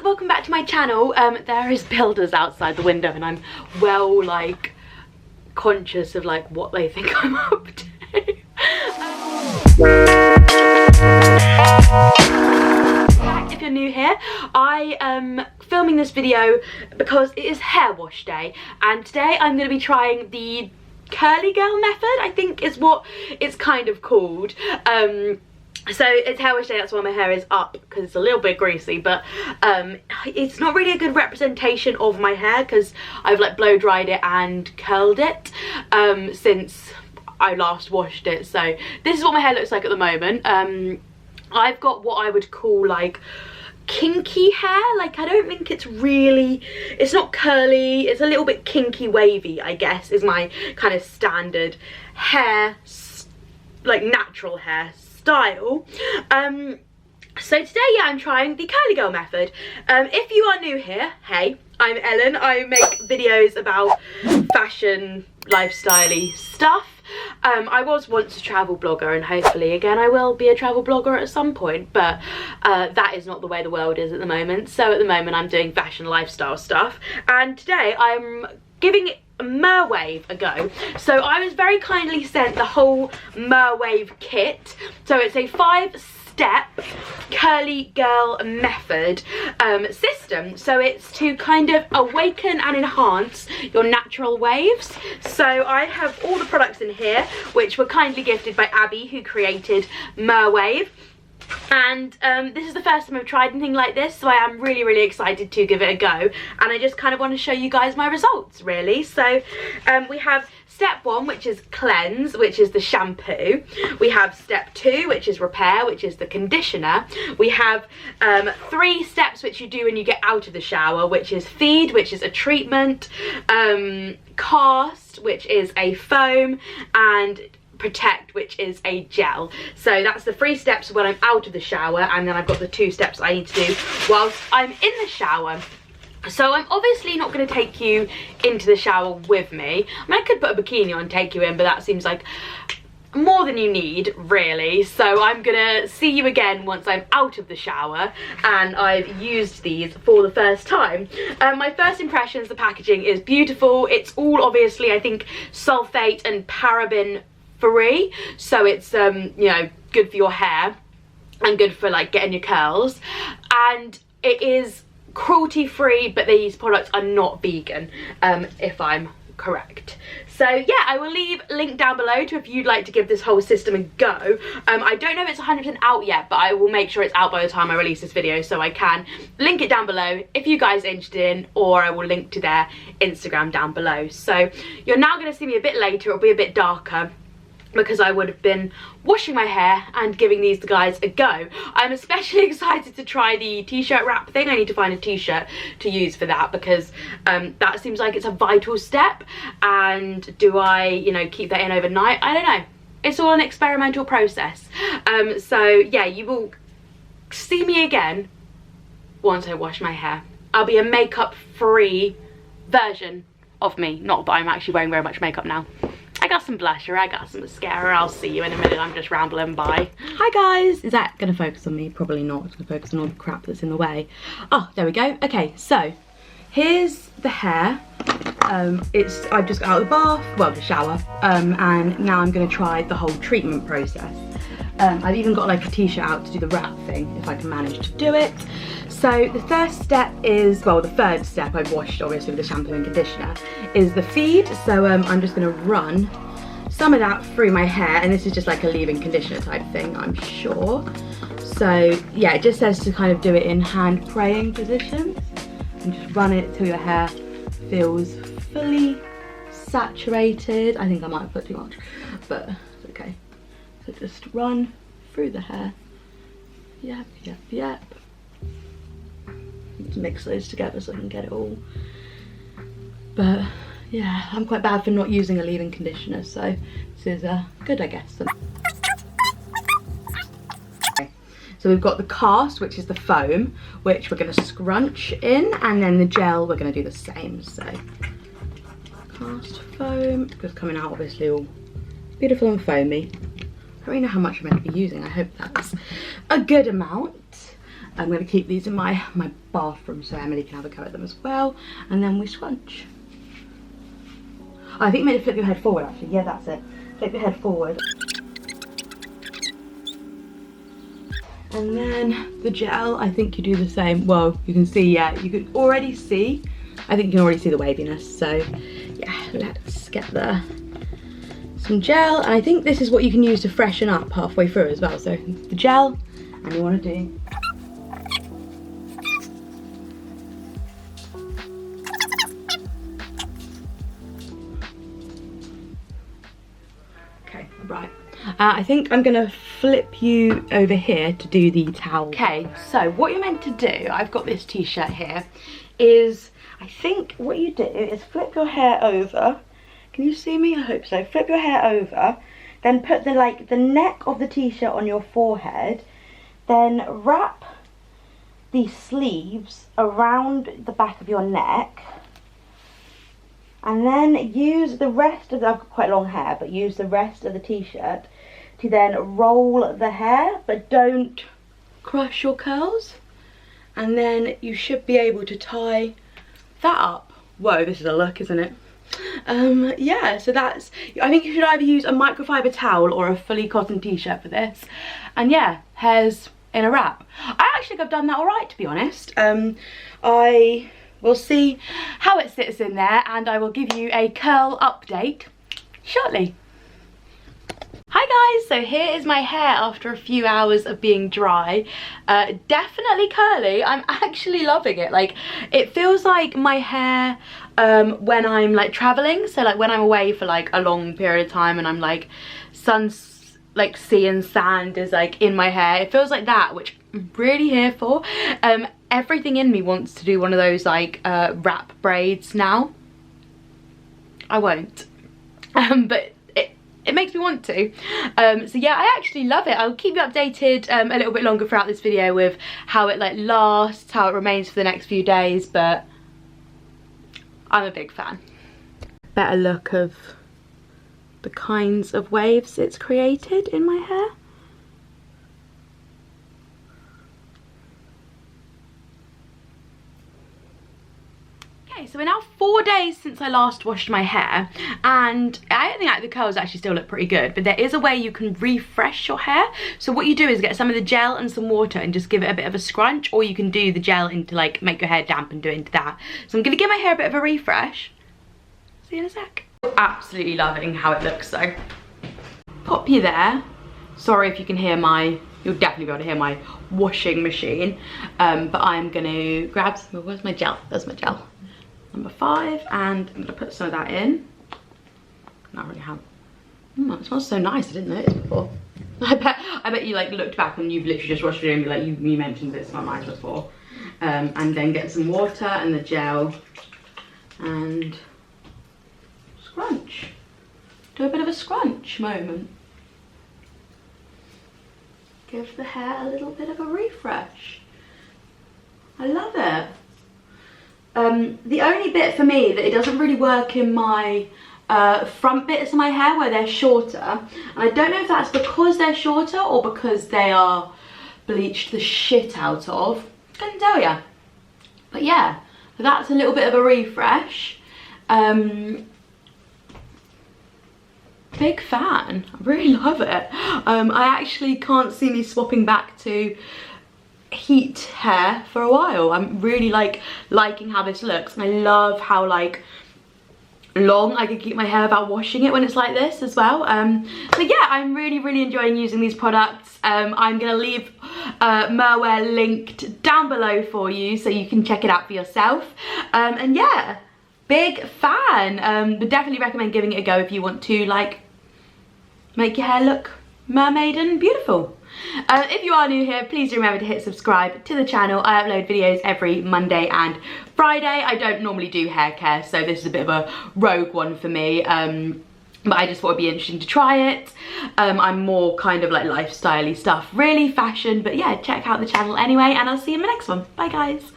welcome back to my channel. There is builders outside the window and I'm well like conscious of like what they think I'm up to. If you're new here, I am filming this video because it is hair wash day, and today I'm going to be trying the curly girl method, I think is what it's kind of called. So it's hair wash day, that's why my hair is up, because it's a little bit greasy, but it's not really a good representation of my hair because I've like blow dried it and curled it since I last washed it. So this is what my hair looks like at the moment. I've got what I would call like kinky hair. Like, I don't think it's really, it's not curly, it's a little bit kinky wavy, I guess, is my kind of standard hair, like natural hair style. So today, yeah, I'm trying the curly girl method. If you are new here, hey, I'm Ellen. I make videos about fashion, lifestyle-y stuff. I was once a travel blogger, and hopefully again I will be a travel blogger at some point, but that is not the way the world is at the moment. So at the moment I'm doing fashion lifestyle stuff, and today I'm giving Merwave a go. So I was very kindly sent the whole Merwave kit. So it's a 5-step curly girl method system. So it's to kind of awaken and enhance your natural waves. So I have all the products in here, which were kindly gifted by Abby, who created Merwave. And this is the first time I've tried anything like this, so I am really excited to give it a go, and I just kind of want to show you guys my results, really. So we have step 1, which is cleanse, which is the shampoo. We have step 2, which is repair, which is the conditioner. We have 3 steps which you do when you get out of the shower, which is feed, which is a treatment, cast, which is a foam, and protect, which is a gel. So that's the 3 steps when I'm out of the shower, and then I've got the 2 steps I need to do whilst I'm in the shower. So I'm obviously not going to take you into the shower with me. I mean, I could put a bikini on and take you in, but that seems like more than you need, really. So I'm gonna see you again once I'm out of the shower and I've used these for the first time. My first impressions, the packaging is beautiful. It's all obviously, I think, sulfate and paraben free, so it's you know, good for your hair and good for like getting your curls, and it is cruelty free, but these products are not vegan, if I'm correct. So yeah, I will leave a link down below to if you'd like to give this whole system a go. I don't know if it's 100% out yet, but I will make sure it's out by the time I release this video, so I can link it down below if you guys are interested in, or I will link to their Instagram down below. So you're now going to see me a bit later. It'll be a bit darker because I would have been washing my hair and giving these guys a go. I'm especially excited to try the t-shirt wrap thing. I need to find a t-shirt to use for that, because that seems like it's a vital step. And do I, you know, keep that in overnight? I don't know. It's all an experimental process. So yeah, you will see me again once I wash my hair. I'll be a makeup free version of me. Not that I'm actually wearing very much makeup now. I got some blusher, I got some mascara. I'll see you in a minute. I'm just rambling by. Hi guys. Is that going to focus on me? Probably not. It's going to focus on all the crap that's in the way. Oh, there we go. Okay, so here's the hair. I've just got out of the bath, well, the shower, and now I'm going to try the whole treatment process. I've even got like a t-shirt out to do the wrap thing, if I can manage to do it. So the first step is, well, the third step I've washed obviously with the shampoo and conditioner, is the feed. So I'm just going to run some of that through my hair, and this is just like a leave-in conditioner type thing, I'm sure. So yeah, it just says to kind of do it in hand praying positions and just run it till your hair feels fully saturated. I think I might have put too much, but it's okay. So just run through the hair. Yep. Just mix those together so I can get it all. But yeah, I'm quite bad for not using a leave-in conditioner, so this is good, I guess. So we've got the cast, which is the foam, which we're going to scrunch in, and then the gel we're going to do the same. So cast foam, just coming out obviously all beautiful and foamy. I don't really know how much I'm meant to be using. I hope that's a good amount. I'm going to keep these in my bathroom so Emily can have a go at them as well. And then we scrunch. Oh, I think you meant to flip your head forward actually. Yeah, that's it. Flip your head forward. And then the gel, I think you do the same. Well, you can see, yeah, you can already see. I think you can already see the waviness. So yeah, let's get some gel. And I think this is what you can use to freshen up halfway through as well. So the gel, and you want to do. Okay, right. I think I'm gonna flip you over here to do the towel. Okay, so what you're meant to do, I've got this t-shirt here, is I think what you do is flip your hair over. Can you see me? I hope so. Flip your hair over, then put the neck of the t-shirt on your forehead, then wrap the sleeves around the back of your neck, and then use the rest of I've got quite long hair, but use the rest of the t-shirt to then roll the hair, but don't crush your curls. And then you should be able to tie that up. Whoa, this is a look, isn't it? Yeah, so that's, I think you should either use a microfiber towel or a fully cotton t-shirt for this. And yeah, hair's in a wrap. I actually think I've done that all right, to be honest. I will see how it sits in there, and I will give you a curl update shortly. Hi guys, so here is my hair after a few hours of being dry. Definitely curly. I'm actually loving it. Like, it feels like my hair when I'm like traveling, so like when I'm away for like a long period of time and I'm like sea and sand is like in my hair, it feels like that, which I'm really here for. Everything in me wants to do one of those like wrap braids now. I won't, but it makes me want to. So yeah, I actually love it. I'll keep you updated a little bit longer throughout this video with how it like lasts, how it remains for the next few days, but I'm a big fan. Better look of the kinds of waves it's created in my hair. So we're now 4 days since I last washed my hair, and I think like the curls actually still look pretty good, but there is a way you can refresh your hair. So what you do is get some of the gel and some water and just give it a bit of a scrunch, or you can do the gel into like make your hair damp and do it into that. So I'm gonna give my hair a bit of a refresh. See you in a sec. Absolutely loving how it looks though. Pop you there. Sorry if you can hear you'll definitely be able to hear my washing machine, but I'm gonna grab some, where's my gel? There's my gel. Number 5, and I'm gonna put some of that in. Not really how. It smells so nice. I didn't notice before. I bet you like looked back and you've literally just washed it in, like you mentioned it smelled nice before. And then get some water and the gel and scrunch. Do a bit of a scrunch moment. Give the hair a little bit of a refresh. I love it. The only bit for me that it doesn't really work in my front bits of my hair where they're shorter, and I don't know if that's because they're shorter or because they are bleached the shit out of, couldn't tell ya. But yeah, that's a little bit of a refresh. Big fan, I really love it. I actually can't see me swapping back to heat hair for a while. I'm really liking how this looks, and I love how like long I can keep my hair without washing it when it's like this as well. So yeah, I'm really enjoying using these products. I'm gonna leave Merwave linked down below for you so you can check it out for yourself. And yeah, big fan. Would definitely recommend giving it a go if you want to like make your hair look mermaid and beautiful. If you are new here, please do remember to hit subscribe to the channel. I upload videos every Monday and Friday. I don't normally do hair care, so this is a bit of a rogue one for me. But I just thought it'd be interesting to try it. I'm more kind of like lifestyle-y stuff, really fashion, but yeah, check out the channel anyway, and I'll see you in my next one. Bye guys.